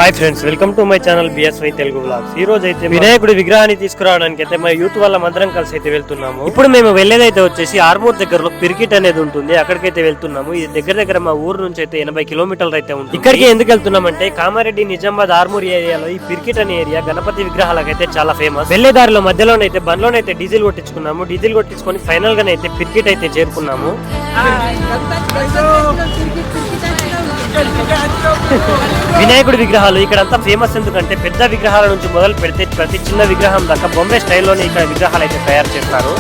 Hi friends, welcome to my channel BSY Telugu vlogs. ఈ రోజు అయితే వినాయకుడి విగ్రహాన్ని తీసుకురావడానికి అయితే మా యూత్ వాళ్ళ అందరం కలిసి అయితే వెళ్తున్నాము. ఇప్పుడు మేము వెళ్ళేదైతే వచ్చేసి ఆర్మూర్ దగ్గరలో పిరికిట్ అనేది ఉంటుంది, అక్కడికైతే వెళ్తున్నాము. ఇది దగ్గర మా ఊరు నుంచి అయితే 80 కిలోమీటర్లు అయితే ఉంటుంది. ఇక్కడికి ఎందుకు వెళ్తున్నామంటే కామారెడ్డి, నిజామాబాద్, ఆర్మూర్ ఏరియాలో ఈ పిరికిట్ అనే ఏరియా గణపతి విగ్రహాలకైతే చాలా ఫేమస్. వెళ్లే దారిలో మధ్యలోనైతే బండ్లోనైతే డీజిల్ కొట్టించుకున్నాము. డీజిల్ కొట్టించుకొని ఫైనల్ గానైతే పిరికిట్ అయితే చేరుకున్నాము. వినాయకుడి విగ్రహాలు ఇక్కడంతా ఫేమస్ ఎందుకంటే పెద్ద విగ్రహాల నుంచి మొదలు పెడితే ప్రతి చిన్న విగ్రహం దాకా బొంబే స్టైల్లోనే ఇక్కడ విగ్రహాలు అయితే తయారు చేస్తారు.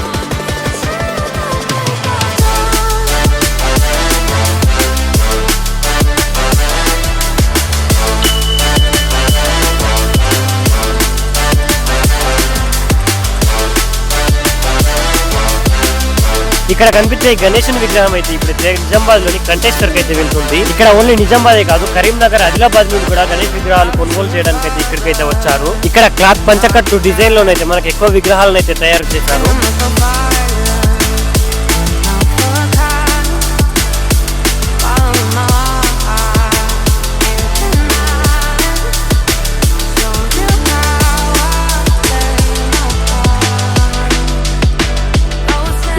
ఇక్కడ కనిపించే గణేశుని విగ్రహం అయితే ఇప్పుడు నిజామాబాద్ లోని కంటెస్టర్ కి అయితే వెళ్తుంది. ఇక్కడ ఓన్లీ నిజామాబాదే కాదు, కరీంనగర్, ఆదిలాబాద్ నుండి కూడా గణేష్ విగ్రహాలు కొనుగోలు చేయడానికి అయితే ఇక్కడికైతే వచ్చారు. ఇక్కడ క్లాత్ పంచకట్టు డిజైన్ లోనైతే మనకి ఎక్కువ విగ్రహాలను అయితే తయారు చేశారు.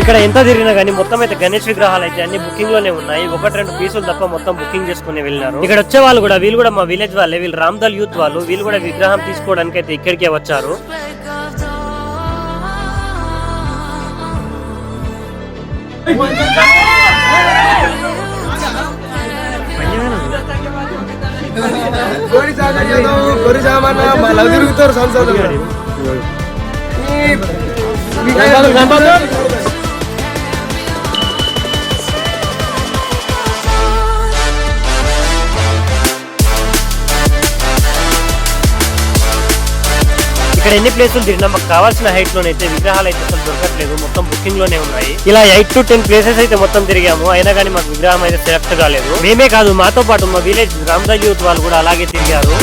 ఇక్కడ ఎంత తిరిగినా కానీ మొత్తం అయితే గణేష్ విగ్రహాలు అయితే అన్ని బుకింగ్ లోనే ఉన్నాయి. 1-2 పీసులు తప్ప మొత్తం బుకింగ్ చేసుకుని వెళ్ళినారు. ఇక్కడ వచ్చే వాళ్ళు కూడా వీళ్ళు కూడా మా విలేజ్ వాళ్ళే, వీళ్ళు రామ్దల్ యూత్ వాళ్ళు. వీళ్ళు కూడా విగ్రహం తీసుకోవడానికి అయితే ఇక్కడికే వచ్చారు. ఇక్కడ ఎన్ని ప్లేసులు తిరిగినా మాకు కావాల్సిన హైట్ లోనైతే విగ్రహాలు అయితే అసలు దొరకట్లేదు, మొత్తం బుకింగ్ లోనే ఉన్నాయి. ఇలా 8 to 10 ప్లేసెస్ అయితే మొత్తం తిరిగాము, అయినా కానీ మాకు విగ్రహం అయితే సెలెక్ట్ కాలేదు. మేమే కాదు, మాతో పాటు మా విలేజ్ రామ్దాస్ యూత్ వాళ్ళు కూడా అలాగే తిరిగారు.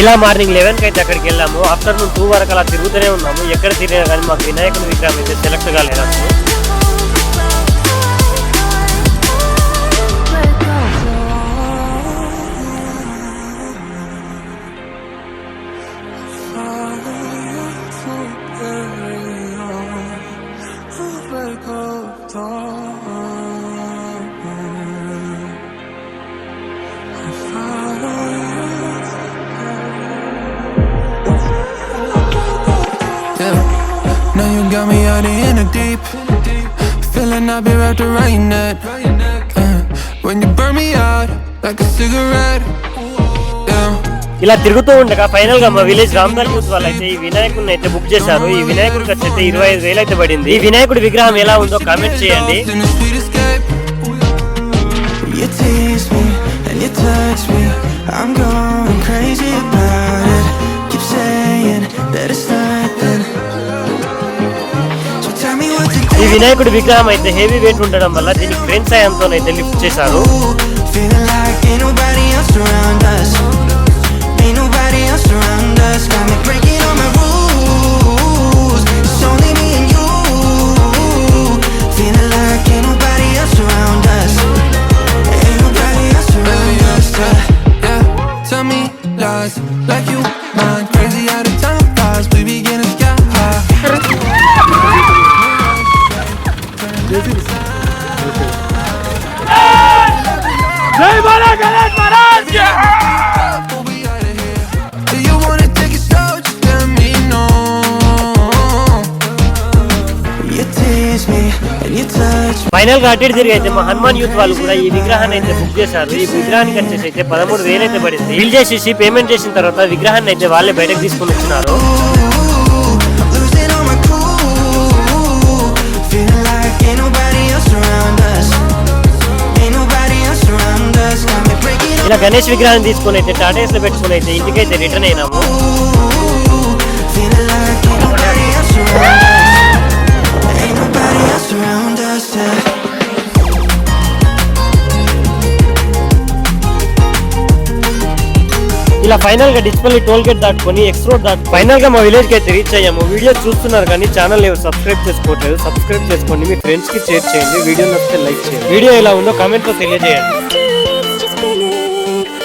ఇలా మార్నింగ్ 11 కి అయితే అక్కడికి వెళ్ళాము. ఆఫ్టర్నూన్ 2 వరకు అలా తిరుగుతూనే ఉన్నాము. ఎక్కడ తిరిగినా కానీ మాకు వినాయకుని విగ్రహం అయితే సెలెక్ట్ కాలేదు అసలు. Got me out in the deep, feeling I've been wrapped around your neck. When you burn me out like a cigarette. ఇలా తిరుగుతూ ఉండగా ఫైనల్ గా మా విలేజ్ రామ్దాస్ యూత్ వాళ్ళు అయితే ఈ వినాయకుడిని అయితే బుక్ చేశారు. ఈ వినాయకుడికి వచ్చి 25,000 అయితే పడింది. ఈ వినాయకుడి విగ్రహం ఎలా ఉందో కామెంట్ చేయండి. You tease me and you touch me, I'm going crazy about it. Keep saying that it's nothing. ఈ వినాయకుడి విగ్రహం అయితే హెవీ వెయిట్ ఉండడం వల్ల దీనికి క్రేన్ సాయంతో అయితే లిఫ్ట్ చేశారు. जय बोला गणेश महाराज की। ఫైనల్ గా అటు తిరిగి అయితే మా హనుమాన్ యూత్ వాళ్ళు కూడా ఈ విగ్రహాన్ని అయితే బుక్ చేశారు. ఈ విగ్రహానికి వచ్చేసి అయితే 13,000 అయితే పడింది. బిల్ చేసేసి పేమెంట్ చేసిన తర్వాత విగ్రహాన్ని అయితే వాళ్ళే బయటకు తీసుకుని వచ్చినారు. ఇలా గణేష్ విగ్రహాన్ని తీసుకుని అయితే టాటాస్ లో పెట్టుకుని అయితే ఇంటికైతే రిటర్న్ అయినాము. ఇలా ఫైనల్ గా డిస్పల్లి టోల్ గేట్ దాటుకొని ఎక్స్ రోడ్ దాటి ఫైనల్ గా మా విలేజ్ కి అయితే రీచ్ అయ్యాము. వీడియో చూస్తున్నారు కానీ ఛానల్ ఎవరు సబ్స్క్రైబ్ చేసుకోవట్లేదు. సబ్స్క్రైబ్ చేసుకోండి, మీ ఫ్రెండ్స్ కి షేర్ చేయండి. వీడియో నచ్చితే లైక్ చేయండి. వీడియో ఎలా ఉందో కామెంట్ లో తెలియజేయండి.